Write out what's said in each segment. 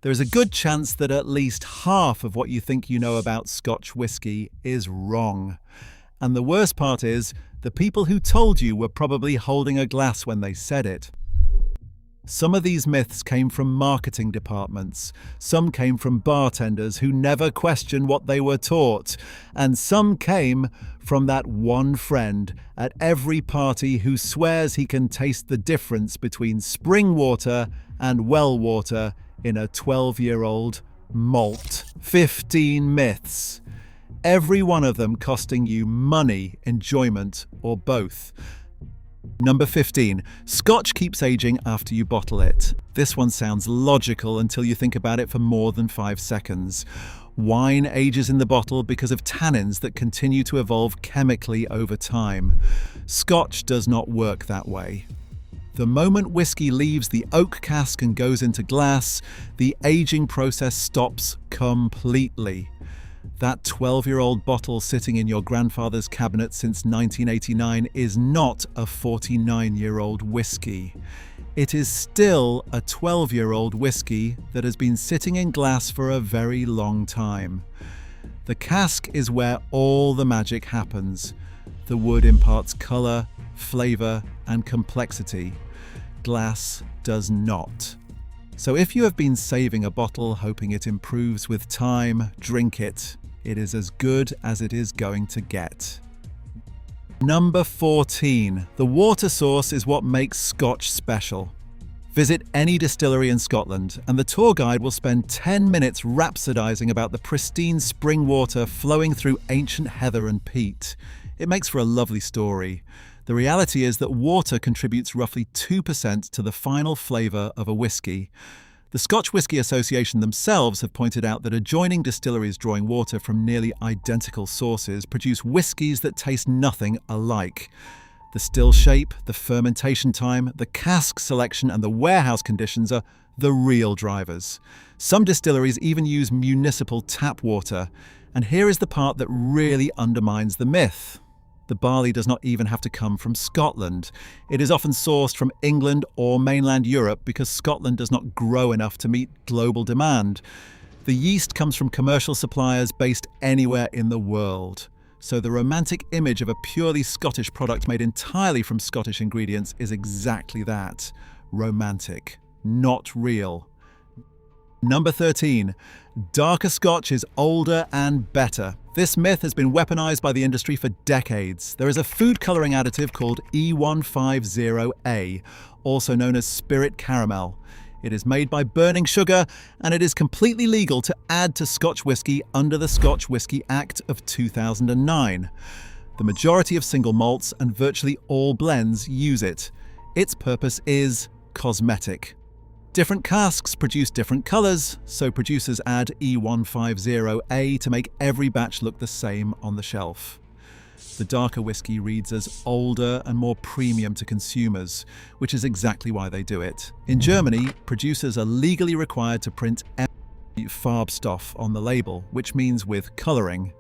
there is a good chance that at least half of what you think you know about Scotch whisky is wrong. And the worst part is, the people who told you were probably holding a glass when they said it. Some of these myths came from marketing departments, some came from bartenders who never questioned what they were taught, and some came from that one friend at every party who swears he can taste the difference between spring water and well water in a 12-year-old malt. 15 myths. Every one of them costing you money, enjoyment, or both. Number 15. Scotch keeps aging after you bottle it. This one sounds logical until you think about it for more than 5 seconds. Wine ages in the bottle because of tannins that continue to evolve chemically over time. Scotch does not work that way. The moment whiskey leaves the oak cask and goes into glass, the aging process stops completely. That 12-year-old bottle sitting in your grandfather's cabinet since 1989 is not a 49-year-old whiskey. It is still a 12-year-old whiskey that has been sitting in glass for a very long time. The cask is where all the magic happens. The wood imparts color, flavor, and complexity. Glass does not. So if you have been saving a bottle hoping it improves with time, drink it. It is as good as it is going to get. Number 14. The water source is what makes Scotch special. Visit any distillery in Scotland and the tour guide will spend 10 minutes rhapsodizing about the pristine spring water flowing through ancient heather and peat. It makes for a lovely story. The reality is that water contributes roughly 2% to the final flavour of a whisky. The Scotch Whisky Association themselves have pointed out that adjoining distilleries drawing water from nearly identical sources produce whiskies that taste nothing alike. The still shape, the fermentation time, the cask selection and the warehouse conditions are the real drivers. Some distilleries even use municipal tap water. And here is the part that really undermines the myth. The barley does not even have to come from Scotland. It is often sourced from England or mainland Europe because Scotland does not grow enough to meet global demand. The yeast comes from commercial suppliers based anywhere in the world. So the romantic image of a purely Scottish product made entirely from Scottish ingredients is exactly that. Romantic, not real. Number 13. Darker Scotch is older and better. This myth has been weaponized by the industry for decades. There is a food coloring additive called E150A, also known as spirit caramel. It is made by burning sugar, and it is completely legal to add to Scotch whisky under the Scotch Whisky Act of 2009. The majority of single malts and virtually all blends use it. Its purpose is cosmetic. Different casks produce different colours, so producers add E150A to make every batch look the same on the shelf. The darker whisky reads as older and more premium to consumers, which is exactly why they do it. In Germany, producers are legally required to print Farbstoff on the label, which means with colouring.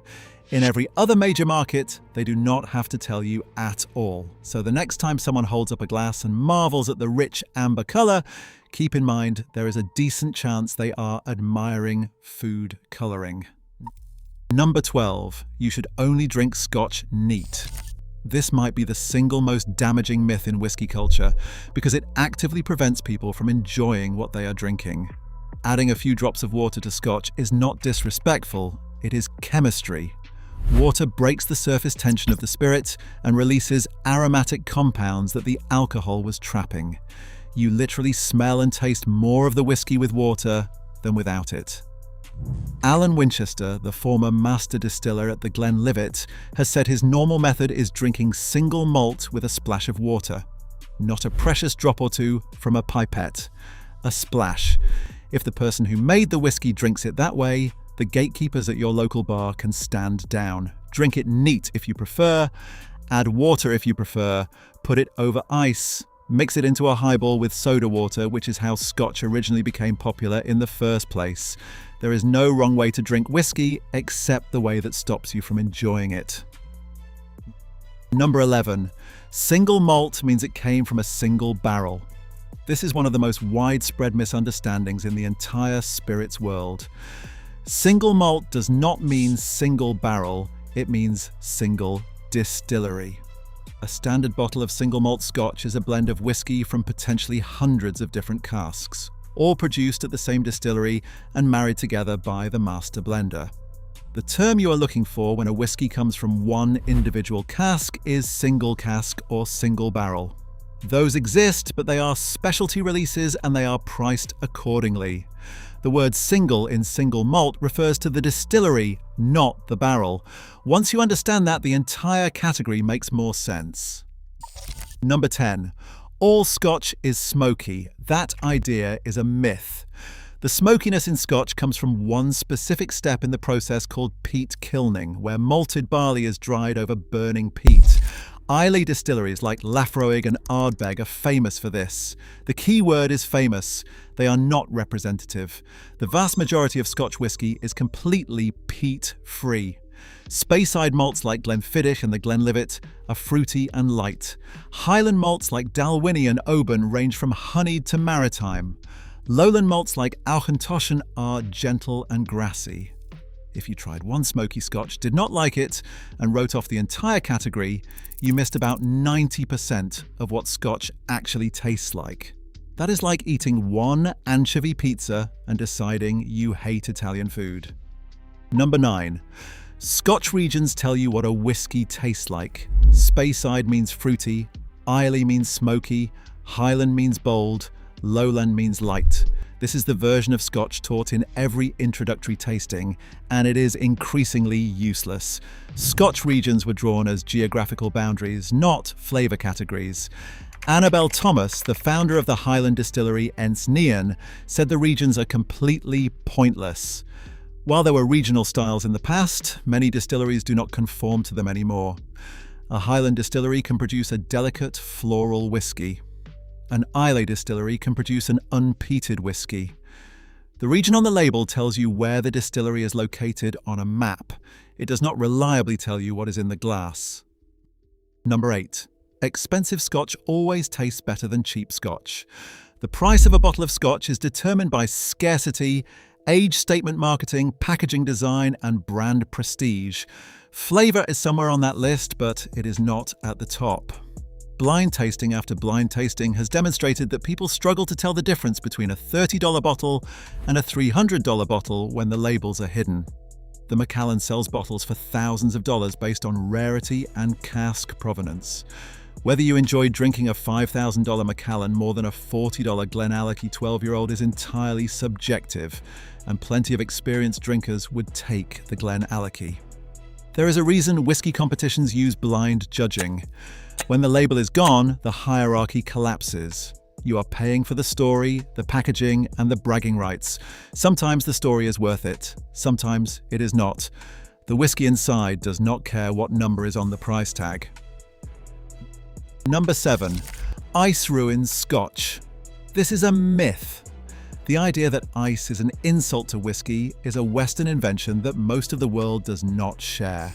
In every other major market, they do not have to tell you at all. So the next time someone holds up a glass and marvels at the rich amber colour, keep in mind there is a decent chance they are admiring food colouring. Number 12. You should only drink Scotch neat. This might be the single most damaging myth in whiskey culture because it actively prevents people from enjoying what they are drinking. Adding a few drops of water to Scotch is not disrespectful, it is chemistry. Water breaks the surface tension of the spirit and releases aromatic compounds that the alcohol was trapping. You literally smell and taste more of the whiskey with water than without it. Alan Winchester, the former master distiller at the Glenlivet, has said his normal method is drinking single malt with a splash of water. Not a precious drop or two from a pipette. A splash. If the person who made the whiskey drinks it that way, the gatekeepers at your local bar can stand down. Drink it neat if you prefer, add water if you prefer, put it over ice, mix it into a highball with soda water, which is how Scotch originally became popular in the first place. There is no wrong way to drink whiskey except the way that stops you from enjoying it. Number 11. Single malt means it came from a single barrel. This is one of the most widespread misunderstandings in the entire spirits world. Single malt does not mean single barrel, it means single distillery. A standard bottle of single malt Scotch is a blend of whiskey from potentially hundreds of different casks, all produced at the same distillery and married together by the master blender. The term you are looking for when a whiskey comes from one individual cask is single cask or single barrel. Those exist, but they are specialty releases and they are priced accordingly. The word single in single malt refers to the distillery, not the barrel. Once you understand that, the entire category makes more sense. Number 10. All Scotch is smoky. That idea is a myth. The smokiness in Scotch comes from one specific step in the process called peat kilning, where malted barley is dried over burning peat. Islay distilleries like Laphroaig and Ardbeg are famous for this. The key word is famous. They are not representative. The vast majority of Scotch whisky is completely peat-free. Speyside malts like Glenfiddich and the Glenlivet are fruity and light. Highland malts like Dalwhinnie and Oban range from honeyed to maritime. Lowland malts like Auchentoshan are gentle and grassy. If you tried one smoky Scotch, did not like it, and wrote off the entire category, you missed about 90% of what Scotch actually tastes like. That is like eating one anchovy pizza and deciding you hate Italian food. Number 9. Scotch regions tell you what a whiskey tastes like. Speyside means fruity, Islay means smoky, Highland means bold, Lowland means light. This is the version of Scotch taught in every introductory tasting, and it is increasingly useless. Scotch regions were drawn as geographical boundaries, not flavour categories. Annabel Thomas, the founder of the Highland distillery Ensnean, said the regions are completely pointless. While there were regional styles in the past, many distilleries do not conform to them anymore. A Highland distillery can produce a delicate floral whiskey. An Islay distillery can produce an unpeated whiskey. The region on the label tells you where the distillery is located on a map. It does not reliably tell you what is in the glass. Number 8. Expensive Scotch always tastes better than cheap Scotch. The price of a bottle of Scotch is determined by scarcity, age statement marketing, packaging design, and brand prestige. Flavour is somewhere on that list, but it is not at the top. Blind tasting after blind tasting has demonstrated that people struggle to tell the difference between a $30 bottle and a $300 bottle when the labels are hidden. The Macallan sells bottles for thousands of dollars based on rarity and cask provenance. Whether you enjoy drinking a $5,000 Macallan more than a $40 Glenallachie 12-year-old is entirely subjective, and plenty of experienced drinkers would take the Glenallachie. There is a reason whiskey competitions use blind judging. When the label is gone, the hierarchy collapses. You are paying for the story, the packaging, and the bragging rights. Sometimes the story is worth it, sometimes it is not. The whiskey inside does not care what number is on the price tag. Number 7. Ice ruins Scotch. This is a myth. The idea that ice is an insult to whiskey is a Western invention that most of the world does not share.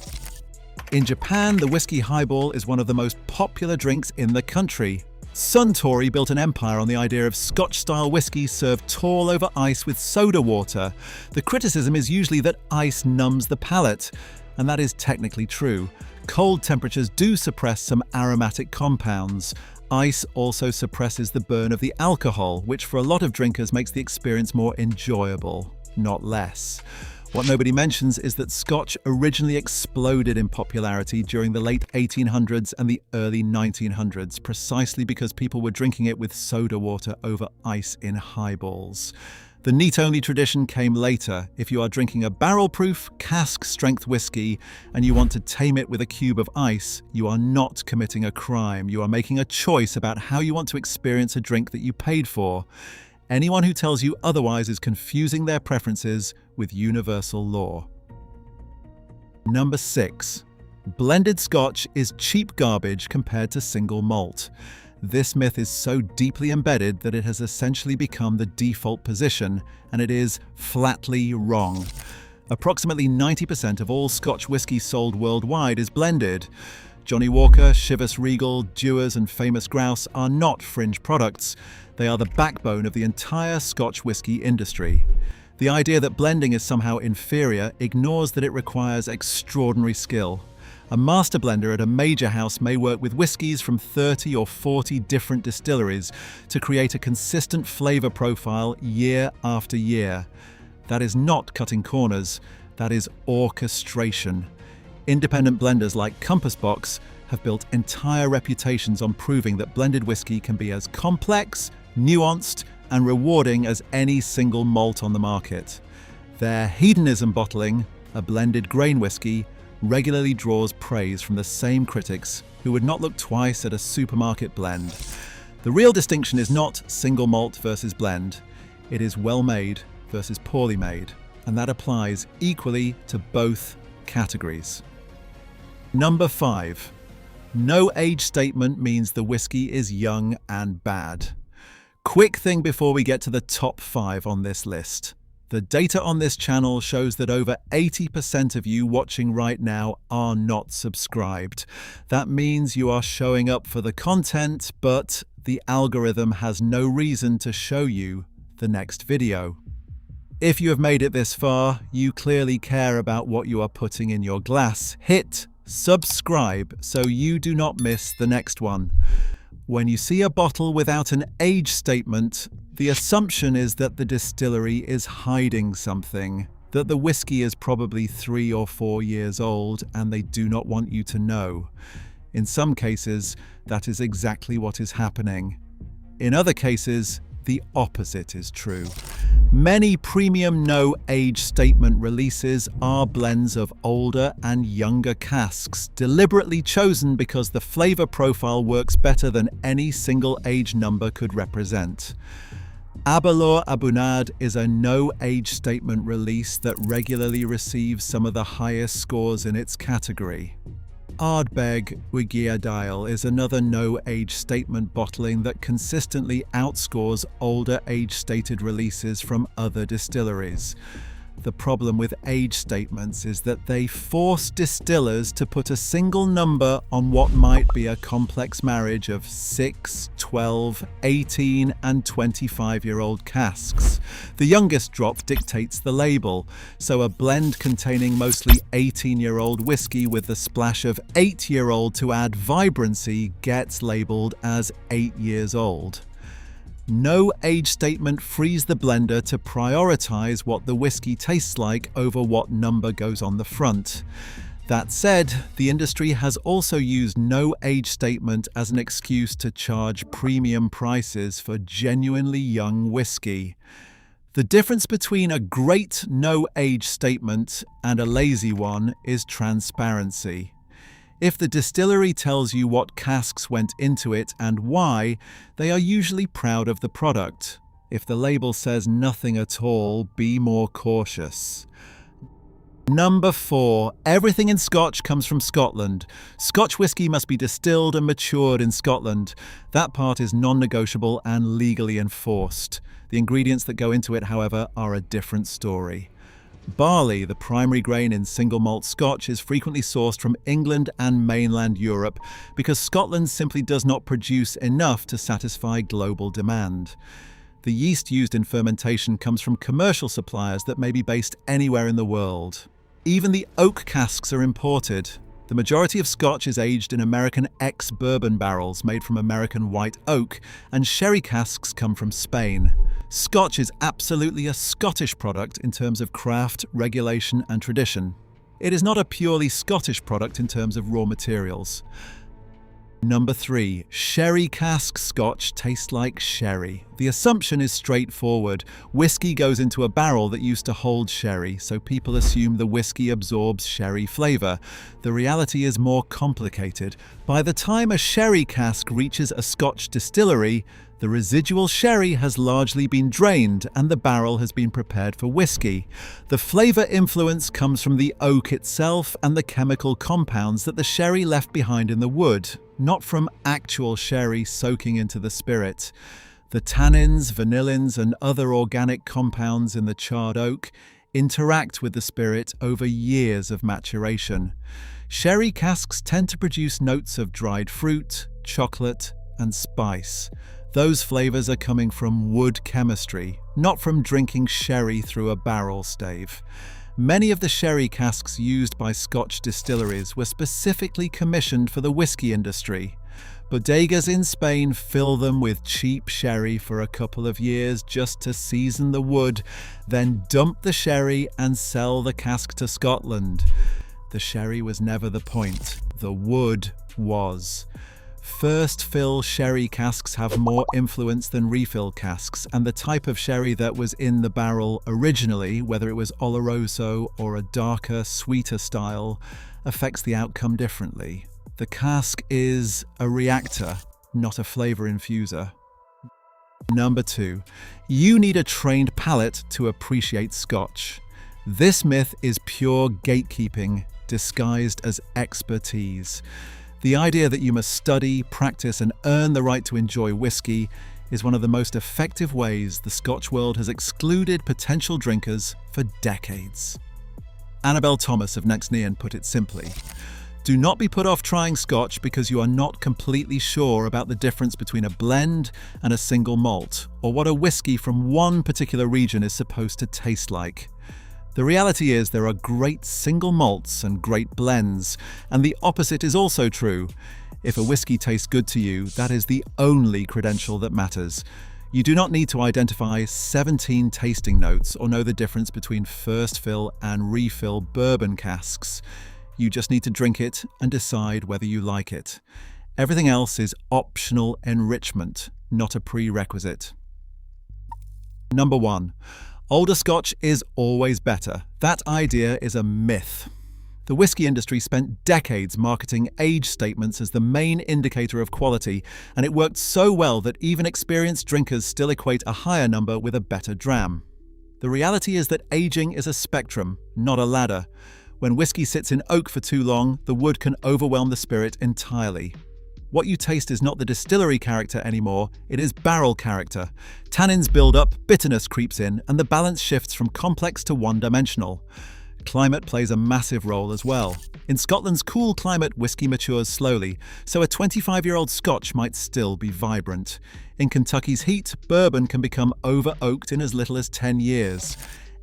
In Japan, the whiskey highball is one of the most popular drinks in the country. Suntory built an empire on the idea of Scotch-style whiskey served tall over ice with soda water. The criticism is usually that ice numbs the palate, and that is technically true. Cold temperatures do suppress some aromatic compounds. Ice also suppresses the burn of the alcohol, which for a lot of drinkers makes the experience more enjoyable, not less. What nobody mentions is that Scotch originally exploded in popularity during the late 1800s and the early 1900s, precisely because people were drinking it with soda water over ice in highballs. The neat-only tradition came later. If you are drinking a barrel-proof, cask-strength whiskey and you want to tame it with a cube of ice, you are not committing a crime. You are making a choice about how you want to experience a drink that you paid for. Anyone who tells you otherwise is confusing their preferences with universal law. Number 6. Blended Scotch is cheap garbage compared to single malt. This myth is so deeply embedded that it has essentially become the default position, and it is flatly wrong. Approximately 90% of all Scotch whisky sold worldwide is blended. Johnny Walker, Chivas Regal, Dewar's and Famous Grouse are not fringe products. They are the backbone of the entire Scotch whisky industry. The idea that blending is somehow inferior ignores that it requires extraordinary skill. A master blender at a major house may work with whiskies from 30 or 40 different distilleries to create a consistent flavor profile year after year. That is not cutting corners, that is orchestration. Independent blenders like Compass Box have built entire reputations on proving that blended whiskey can be as complex, nuanced, and rewarding as any single malt on the market. Their hedonism bottling, a blended grain whiskey, regularly draws praise from the same critics who would not look twice at a supermarket blend. The real distinction is not single malt versus blend, it is well made versus poorly made, and that applies equally to both categories. Number 5. No age statement means the whiskey is young and bad. Quick thing before we get to the top 5 on this list. The data on this channel shows that over 80% of you watching right now are not subscribed. That means you are showing up for the content, but the algorithm has no reason to show you the next video. If you have made it this far, you clearly care about what you are putting in your glass. Hit subscribe so you do not miss the next one. When you see a bottle without an age statement, the assumption is that the distillery is hiding something, that the whiskey is probably 3 or 4 years old and they do not want you to know. In some cases, that is exactly what is happening. In other cases, the opposite is true. Many premium no age statement releases are blends of older and younger casks, deliberately chosen because the flavor profile works better than any single age number could represent. Aberlour Abunad is a no age statement release that regularly receives some of the highest scores in its category. Ardbeg Wigiadail is another no-age statement bottling that consistently outscores older age-stated releases from other distilleries. The problem with age statements is that they force distillers to put a single number on what might be a complex marriage of 6, 12, 18 and 25-year-old casks. The youngest drop dictates the label, so a blend containing mostly 18-year-old whiskey with the splash of 8-year-old to add vibrancy gets labeled as 8 years old. No age statement frees the blender to prioritize what the whiskey tastes like over what number goes on the front. That said, the industry has also used no age statement as an excuse to charge premium prices for genuinely young whiskey. The difference between a great no age statement and a lazy one is transparency. If the distillery tells you what casks went into it and why, they are usually proud of the product. If the label says nothing at all, be more cautious. Number 4. Everything in Scotch comes from Scotland. Scotch whisky must be distilled and matured in Scotland. That part is non-negotiable and legally enforced. The ingredients that go into it, however, are a different story. Barley, the primary grain in single malt Scotch, is frequently sourced from England and mainland Europe because Scotland simply does not produce enough to satisfy global demand. The yeast used in fermentation comes from commercial suppliers that may be based anywhere in the world. Even the oak casks are imported. The majority of Scotch is aged in American ex-bourbon barrels made from American white oak, and sherry casks come from Spain. Scotch is absolutely a Scottish product in terms of craft, regulation, and tradition. It is not a purely Scottish product in terms of raw materials. Number 3. Sherry cask Scotch tastes like sherry. The assumption is straightforward. Whiskey goes into a barrel that used to hold sherry, so people assume the whiskey absorbs sherry flavor. The reality is more complicated. By the time a sherry cask reaches a Scotch distillery, the residual sherry has largely been drained and the barrel has been prepared for whiskey. The flavor influence comes from the oak itself and the chemical compounds that the sherry left behind in the wood, not from actual sherry soaking into the spirit. The tannins, vanillins, and other organic compounds in the charred oak interact with the spirit over years of maturation. Sherry casks tend to produce notes of dried fruit, chocolate, and spice. Those flavors are coming from wood chemistry, not from drinking sherry through a barrel stave. Many of the sherry casks used by Scotch distilleries were specifically commissioned for the whiskey industry. Bodegas in Spain fill them with cheap sherry for a couple of years just to season the wood, then dump the sherry and sell the cask to Scotland. The sherry was never the point, the wood was. First fill sherry casks have more influence than refill casks, and the type of sherry that was in the barrel originally, whether it was Oloroso or a darker, sweeter style, affects the outcome differently. The cask is a reactor, not a flavor infuser. Number 2, you need a trained palate to appreciate Scotch. This myth is pure gatekeeping, disguised as expertise. The idea that you must study, practice, and earn the right to enjoy whiskey is one of the most effective ways the Scotch world has excluded potential drinkers for decades. Annabel Thomas of Next Neon put it simply: do not be put off trying Scotch because you are not completely sure about the difference between a blend and a single malt, or what a whiskey from one particular region is supposed to taste like. The reality is there are great single malts and great blends, and the opposite is also true. If a whiskey tastes good to you, that is the only credential that matters. You do not need to identify 17 tasting notes or know the difference between first fill and refill bourbon casks. You just need to drink it and decide whether you like it. Everything else is optional enrichment, not a prerequisite. Number 1. Older Scotch is always better. That idea is a myth. The whiskey industry spent decades marketing age statements as the main indicator of quality, and it worked so well that even experienced drinkers still equate a higher number with a better dram. The reality is that aging is a spectrum, not a ladder. When whiskey sits in oak for too long, the wood can overwhelm the spirit entirely. What you taste is not the distillery character anymore, it is barrel character. Tannins build up, bitterness creeps in, and the balance shifts from complex to one-dimensional. Climate plays a massive role as well. In Scotland's cool climate, whiskey matures slowly, so a 25-year-old Scotch might still be vibrant. In Kentucky's heat, bourbon can become over-oaked in as little as 10 years.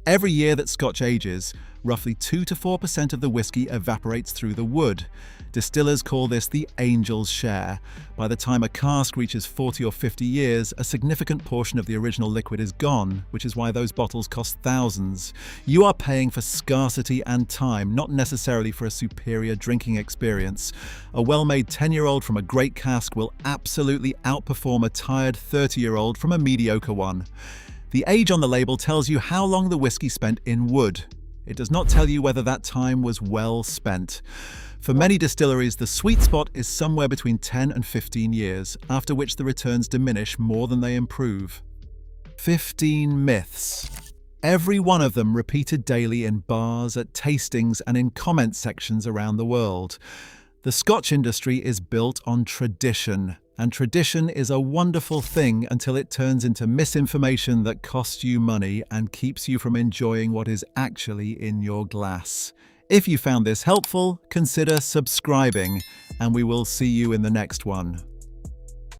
Every year that Scotch ages, roughly 2 to 4% of the whiskey evaporates through the wood. Distillers call this the angel's share. By the time a cask reaches 40 or 50 years, a significant portion of the original liquid is gone, which is why those bottles cost thousands. You are paying for scarcity and time, not necessarily for a superior drinking experience. A well-made 10-year-old from a great cask will absolutely outperform a tired 30-year-old from a mediocre one. The age on the label tells you how long the whiskey spent in wood. It does not tell you whether that time was well spent. For many distilleries, the sweet spot is somewhere between 10 and 15 years, after which the returns diminish more than they improve. 15 myths. Every one of them repeated daily in bars, at tastings, and in comment sections around the world. The Scotch industry is built on tradition, and tradition is a wonderful thing until it turns into misinformation that costs you money and keeps you from enjoying what is actually in your glass. If you found this helpful, consider subscribing, and we will see you in the next one.